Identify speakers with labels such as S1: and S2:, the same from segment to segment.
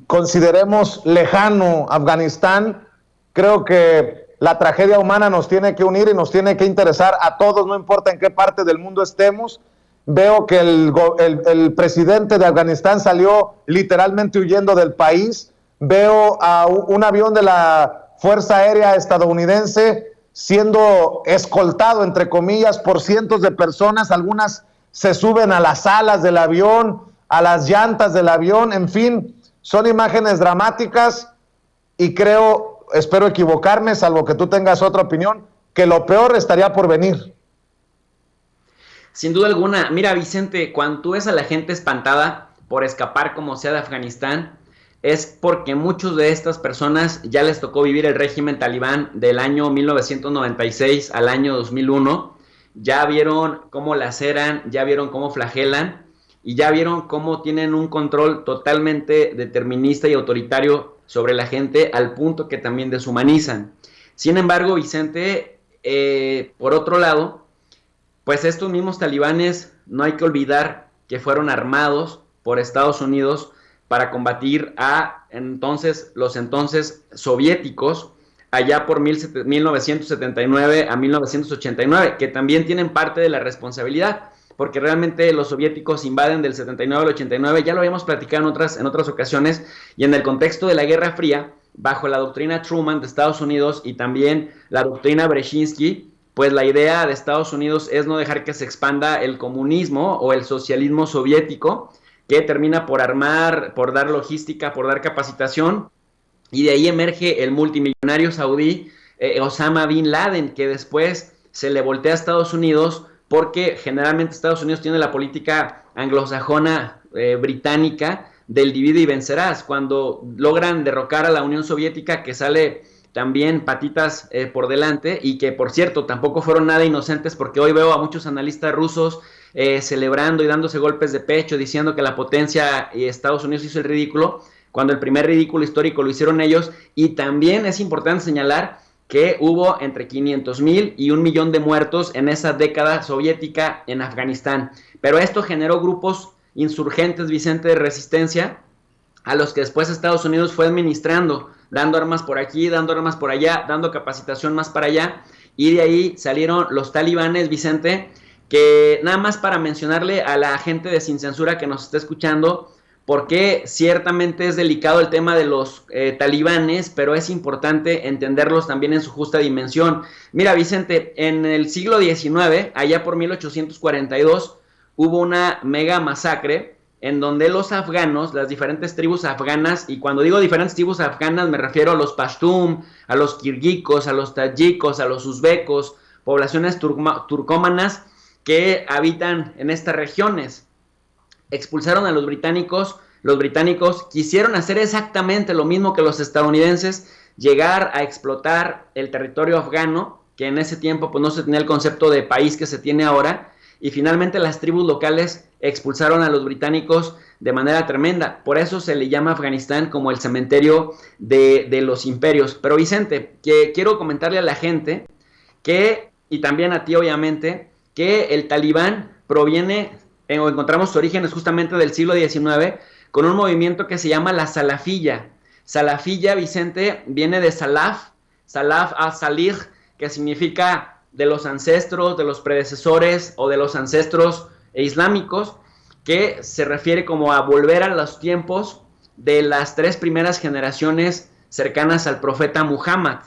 S1: consideremos lejano Afganistán, creo que la tragedia humana nos tiene que unir y nos tiene que interesar a todos, no importa en qué parte del mundo estemos. Veo que el presidente de Afganistán salió literalmente huyendo del país. Veo a un avión de la Fuerza Aérea estadounidense siendo escoltado, entre comillas, por cientos de personas. Algunas se suben a las alas del avión, a las llantas del avión, en fin, son imágenes dramáticas y creo, espero equivocarme, salvo que tú tengas otra opinión, que lo peor estaría por venir.
S2: Sin duda alguna. Mira, Vicente, cuando tú ves a la gente espantada por escapar como sea de Afganistán, es porque muchos de estas personas ya les tocó vivir el régimen talibán del año 1996 al año 2001. Ya vieron cómo laceran, ya vieron cómo flagelan y ya vieron cómo tienen un control totalmente determinista y autoritario sobre la gente, al punto que también deshumanizan. Sin embargo, Vicente, por otro lado, pues estos mismos talibanes, no hay que olvidar que fueron armados por Estados Unidos para combatir a los entonces soviéticos allá por 1979 a 1989, que también tienen parte de la responsabilidad, porque realmente los soviéticos invaden del 79 al 89, ya lo habíamos platicado en otras ocasiones, y en el contexto de la Guerra Fría, bajo la doctrina Truman de Estados Unidos y también la doctrina Brzezinski, pues la idea de Estados Unidos es no dejar que se expanda el comunismo o el socialismo soviético, que termina por armar, por dar logística, por dar capacitación, y de ahí emerge el multimillonario saudí Osama Bin Laden, que después se le voltea a Estados Unidos porque generalmente Estados Unidos tiene la política anglosajona británica del divide y vencerás. Cuando logran derrocar a la Unión Soviética, que sale también patitas por delante, y que por cierto tampoco fueron nada inocentes, porque hoy veo a muchos analistas rusos celebrando y dándose golpes de pecho diciendo que la potencia y Estados Unidos hizo el ridículo, cuando el primer ridículo histórico lo hicieron ellos. Y también es importante señalar que hubo entre 500,000 y 1,000,000 de muertos en esa década soviética en Afganistán. Pero esto generó grupos insurgentes, Vicente, de resistencia, a los que después Estados Unidos fue administrando, dando armas por aquí, dando armas por allá, dando capacitación más para allá, y de ahí salieron los talibanes, Vicente, que nada más para mencionarle a la gente de Sin Censura que nos está escuchando, porque ciertamente es delicado el tema de los talibanes, pero es importante entenderlos también en su justa dimensión. Mira, Vicente, en el siglo XIX, allá por 1842, hubo una mega masacre en donde los afganos, las diferentes tribus afganas, y cuando digo diferentes tribus afganas me refiero a los pashtun, a los kirguicos, a los tayikos, a los uzbecos, poblaciones turcómanas que habitan en estas regiones. Expulsaron a los británicos quisieron hacer exactamente lo mismo que los estadounidenses, llegar a explotar el territorio afgano, que en ese tiempo pues no se tenía el concepto de país que se tiene ahora, y finalmente las tribus locales expulsaron a los británicos de manera tremenda. Por eso se le llama Afganistán como el cementerio de los imperios. Pero Vicente, que quiero comentarle a la gente que, y también a ti obviamente, que el talibán proviene, o encontramos sus orígenes justamente del siglo XIX, con un movimiento que se llama la salafilla. Salafilla, Vicente, viene de salaf a salir, que significa de los ancestros, de los predecesores o de los ancestros islámicos, que se refiere como a volver a los tiempos de las 3 primeras generaciones cercanas al profeta Muhammad.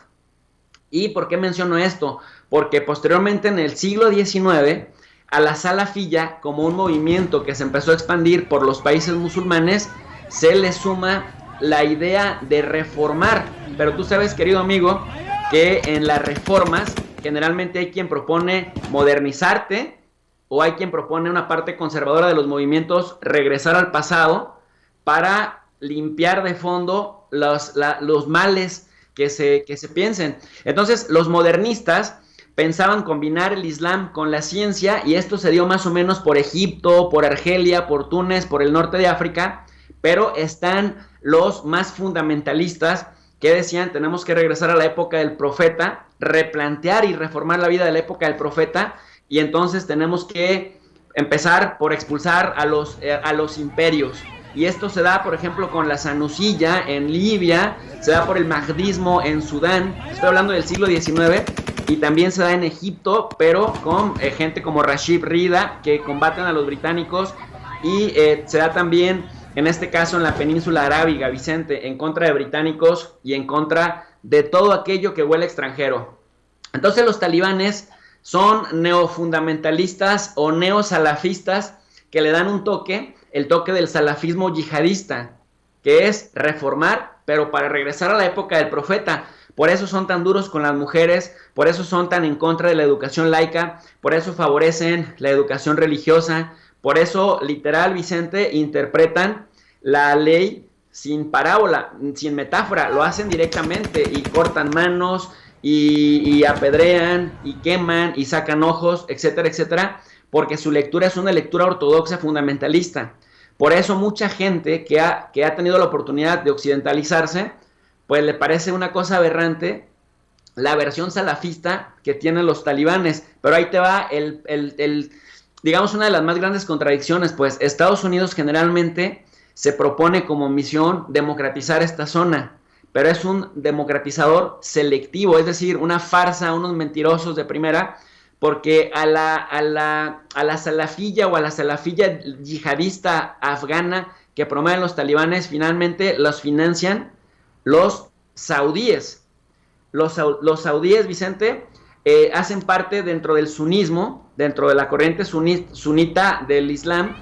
S2: ¿Y por qué menciono esto? Porque posteriormente en el siglo XIX, a la salafilla, como un movimiento que se empezó a expandir por los países musulmanes, se le suma la idea de reformar. Pero tú sabes, querido amigo, que en las reformas generalmente hay quien propone modernizarte, o hay quien propone una parte conservadora de los movimientos, regresar al pasado para limpiar de fondo los males que se piensen. Entonces los modernistas pensaban combinar el Islam con la ciencia, y esto se dio más o menos por Egipto, por Argelia, por Túnez, por el norte de África, pero están los más fundamentalistas que decían tenemos que regresar a la época del profeta, replantear y reformar la vida de la época del profeta, y entonces tenemos que empezar por expulsar a los imperios. y esto se da, por ejemplo, con la Sanusilla en Libia, se da por el mahdismo en Sudán, estoy hablando del siglo XIX, y también se da en Egipto, pero con gente como Rashid Rida, que combaten a los británicos, y se da también, en este caso, en la península arábiga, Vicente, en contra de británicos y en contra de todo aquello que huele extranjero. Entonces los talibanes son neofundamentalistas o neosalafistas que le dan un toque, el toque del salafismo yihadista, que es reformar, pero para regresar a la época del profeta. Por eso son tan duros con las mujeres, por eso son tan en contra de la educación laica, por eso favorecen la educación religiosa, por eso, literal, Vicente, interpretan la ley sin parábola, sin metáfora, lo hacen directamente y cortan manos y apedrean y queman y sacan ojos, etcétera, etcétera, porque su lectura es una lectura ortodoxa fundamentalista. Por eso mucha gente que ha tenido la oportunidad de occidentalizarse, pues le parece una cosa aberrante la versión salafista que tienen los talibanes. Pero ahí te va digamos, una de las más grandes contradicciones, pues Estados Unidos generalmente se propone como misión democratizar esta zona, pero es un democratizador selectivo, es decir, una farsa, unos mentirosos de primera, porque a la salafilla o a la salafilla yihadista afgana que promueven los talibanes, finalmente los financian los saudíes. Los saudíes, Vicente, hacen parte dentro del sunismo, dentro de la corriente sunita del Islam,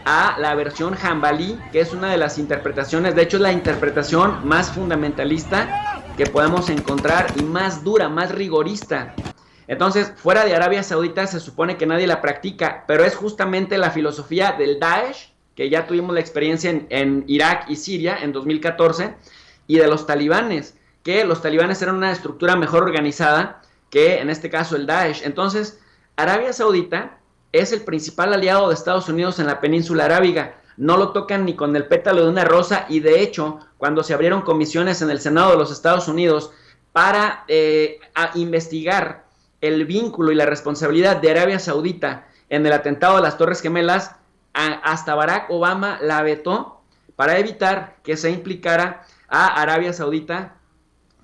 S2: a la versión Hanbalí, que es una de las interpretaciones, de hecho es la interpretación más fundamentalista que podemos encontrar y más dura, más rigorista. Entonces, fuera de Arabia Saudita se supone que nadie la practica, pero es justamente la filosofía del Daesh, que ya tuvimos la experiencia en Irak y Siria en 2014, y de los talibanes, que los talibanes eran una estructura mejor organizada que en este caso el Daesh. Entonces, Arabia Saudita es el principal aliado de Estados Unidos en la península arábiga. No lo tocan ni con el pétalo de una rosa, y de hecho, cuando se abrieron comisiones en el Senado de los Estados Unidos para investigar el vínculo y la responsabilidad de Arabia Saudita en el atentado de las Torres Gemelas, hasta Barack Obama la vetó para evitar que se implicara a Arabia Saudita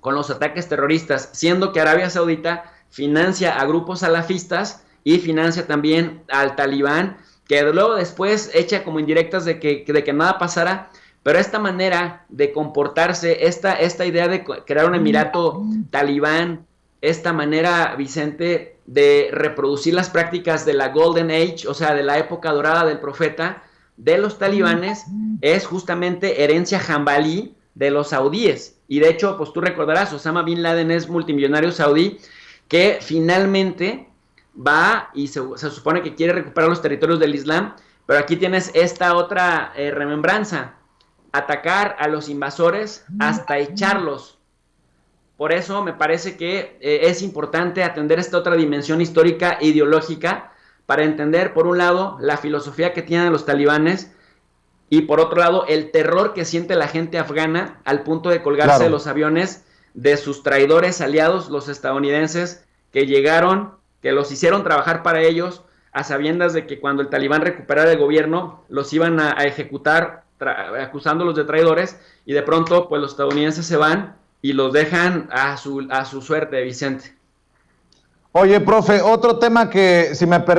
S2: con los ataques terroristas, siendo que Arabia Saudita financia a grupos salafistas y financia también al talibán, que luego después echa como indirectas de que nada pasara, pero esta manera de comportarse, esta idea de crear un emirato talibán, esta manera, Vicente, de reproducir las prácticas de la Golden Age, o sea, de la época dorada del profeta, de los talibanes, es justamente herencia hanbalí de los saudíes. Y de hecho, pues tú recordarás, Osama Bin Laden es multimillonario saudí que finalmente va y se supone que quiere recuperar los territorios del Islam, pero aquí tienes esta otra remembranza, atacar a los invasores hasta echarlos. Por eso me parece que es importante atender esta otra dimensión histórica e ideológica para entender, por un lado, la filosofía que tienen los talibanes y, por otro lado, el terror que siente la gente afgana al punto de colgarse de los aviones de sus traidores aliados, los estadounidenses, que llegaron, que los hicieron trabajar para ellos, a sabiendas de que cuando el talibán recuperara el gobierno, los iban a ejecutar acusándolos de traidores, y de pronto, pues los estadounidenses se van y los dejan a su suerte, Vicente.
S1: Oye, profe, otro tema que, si me permite,